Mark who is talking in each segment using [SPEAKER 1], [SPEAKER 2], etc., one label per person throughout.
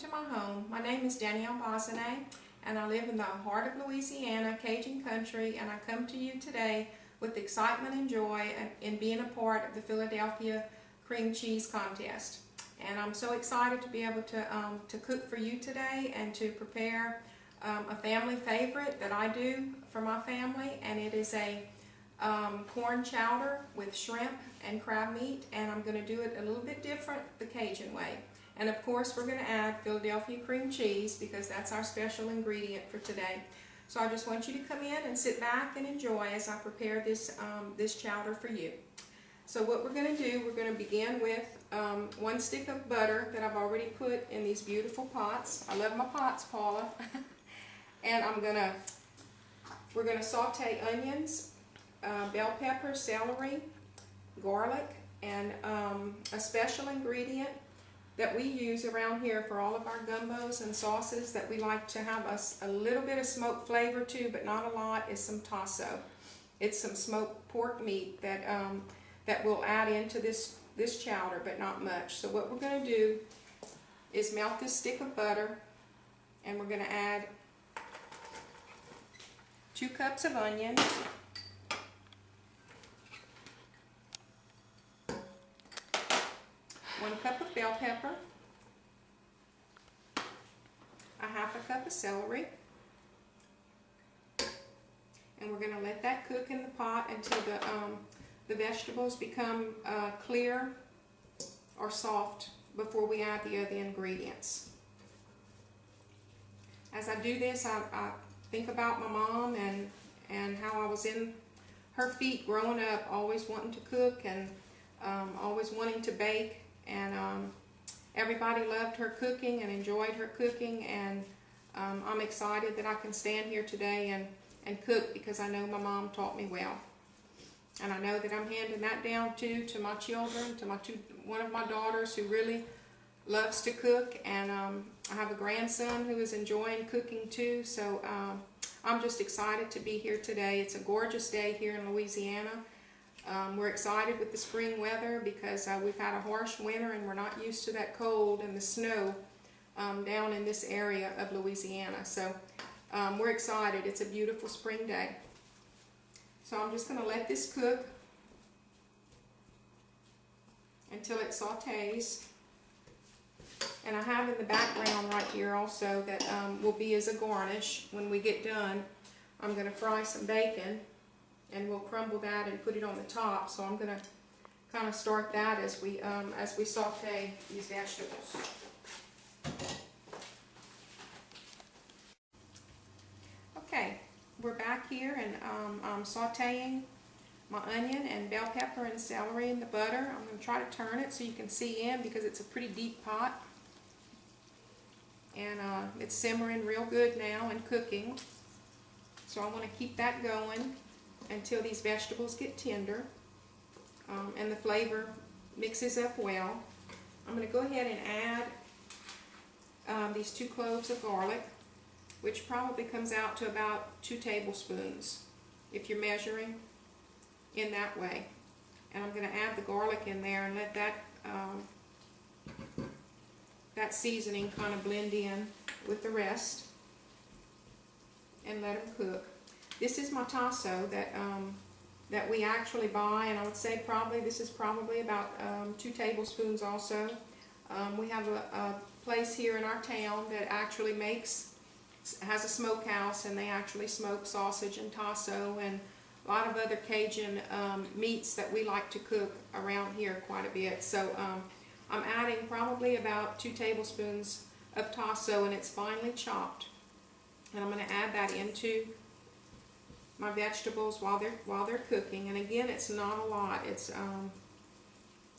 [SPEAKER 1] to my home. My name is Danielle Bazinet, and I live in the heart of Louisiana, Cajun country, and I come to you today with excitement and joy in being a part of the Philadelphia Cream Cheese Contest. And I'm so excited to be able to cook for you today and to prepare a family favorite that I do for my family, and it is a corn chowder with shrimp and crab meat, and I'm going to do it a little bit different the Cajun way. And of course we're going to add Philadelphia cream cheese because that's our special ingredient for today. So I just want you to come in and sit back and enjoy as I prepare this, this chowder for you. So what we're going to do, we're going to begin with 1 stick of butter that I've already put in these beautiful pots. I love my pots, Paula. And we're going to saute onions, bell pepper, celery, garlic, and a special ingredient that we use around here for all of our gumbos and sauces that we like to have a little bit of smoked flavor to, but not a lot, is some tasso. It's some smoked pork meat that that we'll add into this chowder, but not much. So what we're going to do is melt this stick of butter, and we're going to add 2 cups of onion, 1 cup of bell pepper, 1/2 cup of celery, and we're going to let that cook in the pot until the vegetables become clear or soft before we add the other ingredients. As I do this, I think about my mom and how I was in her feet growing up, always wanting to cook and always wanting to bake. And everybody loved her cooking and enjoyed her cooking, and I'm excited that I can stand here today and cook because I know my mom taught me well. And I know that I'm handing that down to my children, to one of my daughters who really loves to cook, and I have a grandson who is enjoying cooking too. So I'm just excited to be here today. It's a gorgeous day here in Louisiana. We're excited with the spring weather because we've had a harsh winter and we're not used to that cold and the snow down in this area of Louisiana. So we're excited. It's a beautiful spring day. So I'm just going to let this cook until it sautés. And I have in the background right here also that will be as a garnish when we get done. I'm going to fry some bacon, and we'll crumble that and put it on the top. So I'm going to kind of start that as we saute these vegetables. Okay, we're back here, and I'm sauteing my onion and bell pepper and celery in the butter. I'm going to try to turn it so you can see in because it's a pretty deep pot. And it's simmering real good now and cooking. So I want to keep that going until these vegetables get tender and the flavor mixes up well. I'm going to go ahead and add these 2 cloves of garlic, which probably comes out to about 2 tablespoons if you're measuring in that way. And I'm going to add the garlic in there and let that that seasoning kind of blend in with the rest and let them cook. This is my tasso that we actually buy, and I would say this is probably about 2 tablespoons also. We have a place here in our town that actually has a smokehouse, and they actually smoke sausage and tasso and a lot of other Cajun meats that we like to cook around here quite a bit. So I'm adding probably about 2 tablespoons of tasso, and it's finely chopped. And I'm going to add that into my vegetables while they're cooking. And again, it's not a lot.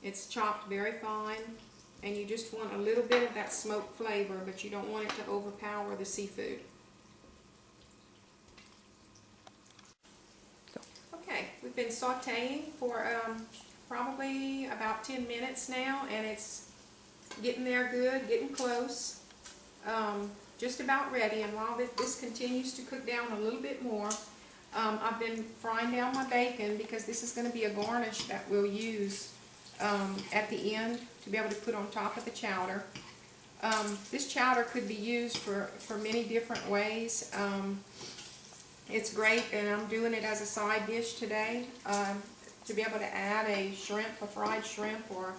[SPEAKER 1] It's chopped very fine, and you just want a little bit of that smoked flavor, but you don't want it to overpower the seafood. Okay, we've been sauteing for probably about 10 minutes now, and it's getting there good, getting close, just about ready. And while this continues to cook down a little bit more, I've been frying down my bacon because this is going to be a garnish that we'll use at the end to be able to put on top of the chowder. This chowder could be used for many different ways. It's great, and I'm doing it as a side dish today. To be able to add a fried shrimp or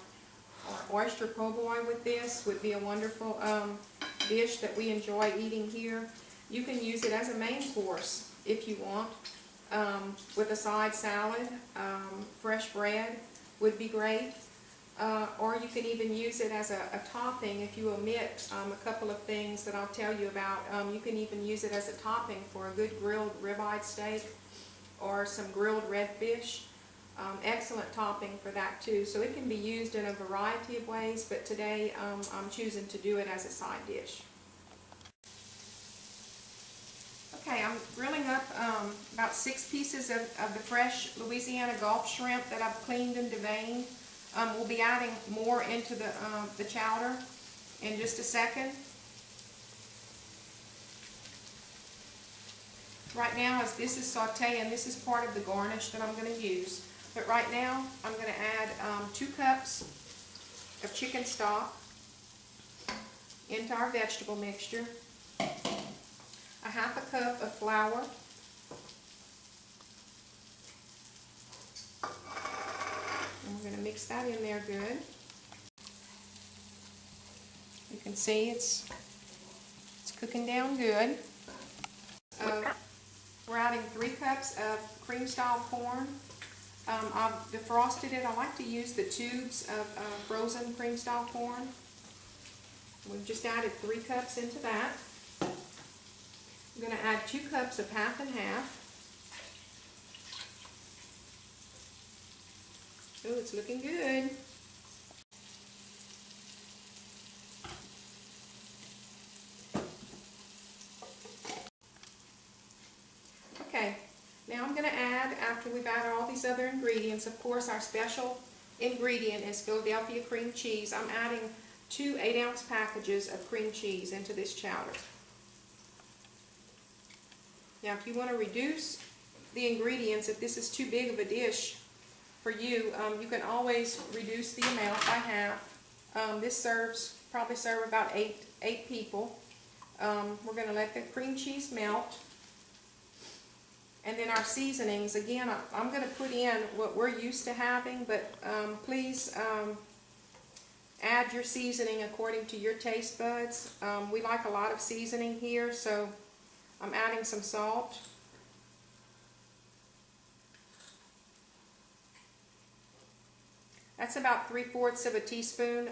[SPEAKER 1] oyster po' boy with this would be a wonderful dish that we enjoy eating here. You can use it as a main course if you want, with a side salad. Fresh bread would be great. Or you can even use it as a topping if you omit a couple of things that I'll tell you about. You can even use it as a topping for a good grilled ribeye steak or some grilled redfish. Excellent topping for that too. So it can be used in a variety of ways, but today I'm choosing to do it as a side dish. Okay, I'm grilling up about 6 pieces of the fresh Louisiana Gulf shrimp that I've cleaned and deveined. We'll be adding more into the chowder in just a second. Right now, as this is sauteing, this is part of the garnish that I'm going to use. But right now, I'm going to add 2 cups of chicken stock into our vegetable mixture, a half a cup of flour, and we're going to mix that in there good. You can see it's cooking down good. We're adding 3 cups of cream style corn. I've defrosted it. I like to use the tubes of frozen cream style corn. We've just added 3 cups into that. I'm going to add 2 cups of half and half. Oh, it's looking good. Okay, now I'm going to add, after we've added all these other ingredients, of course our special ingredient is Philadelphia cream cheese. I'm adding 2 8-ounce packages of cream cheese into this chowder. Now if you want to reduce the ingredients, if this is too big of a dish for you, you can always reduce the amount by half. This probably serve about 8 people. We're going to let the cream cheese melt. And then our seasonings, again, I'm going to put in what we're used to having, but please add your seasoning according to your taste buds. We like a lot of seasoning here, so I'm adding some salt. That's about 3/4 of a teaspoon.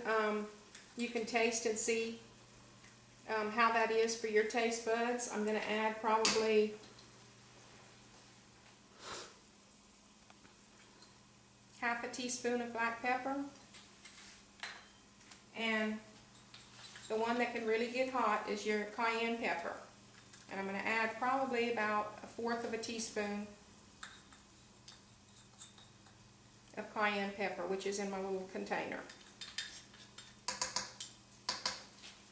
[SPEAKER 1] You can taste and see how that is for your taste buds. I'm going to add probably half a teaspoon of black pepper, and the one that can really get hot is your cayenne pepper, and I'm going to add probably about 1/4 of a teaspoon of cayenne pepper, which is in my little container.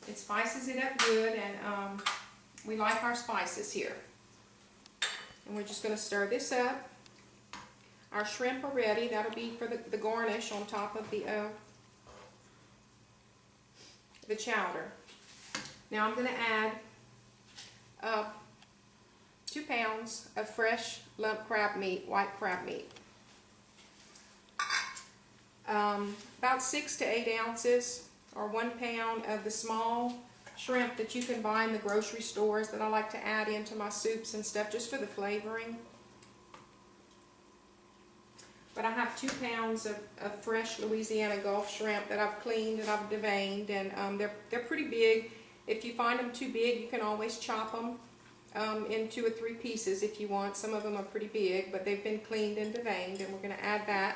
[SPEAKER 1] It spices it up good, and we like our spices here. And we're just going to stir this up. Our shrimp are ready. That'll be for the garnish on top of the chowder. Now I'm going to add 2 pounds of fresh lump crab meat, white crab meat. About 6 to 8 ounces or 1 pound of the small shrimp that you can buy in the grocery stores that I like to add into my soups and stuff just for the flavoring. But I have 2 pounds of fresh Louisiana Gulf shrimp that I've cleaned and I've deveined, and they're pretty big. If you find them too big, you can always chop them in 2 or 3 pieces if you want. Some of them are pretty big, but they've been cleaned and deveined, and we're going to add that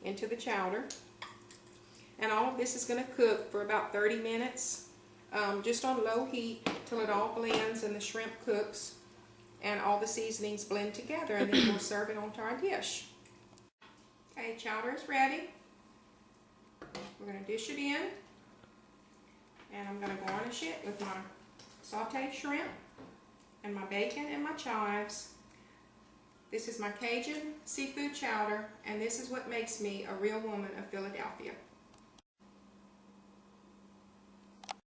[SPEAKER 1] into the chowder. And all of this is going to cook for about 30 minutes, just on low heat till it all blends and the shrimp cooks and all the seasonings blend together, and then we'll serve it onto our dish. Okay, chowder is ready. We're going to dish it in, and I'm going to garnish it with my sauteed shrimp and my bacon and my chives. This is my Cajun seafood chowder, and this is what makes me a real woman of Philadelphia.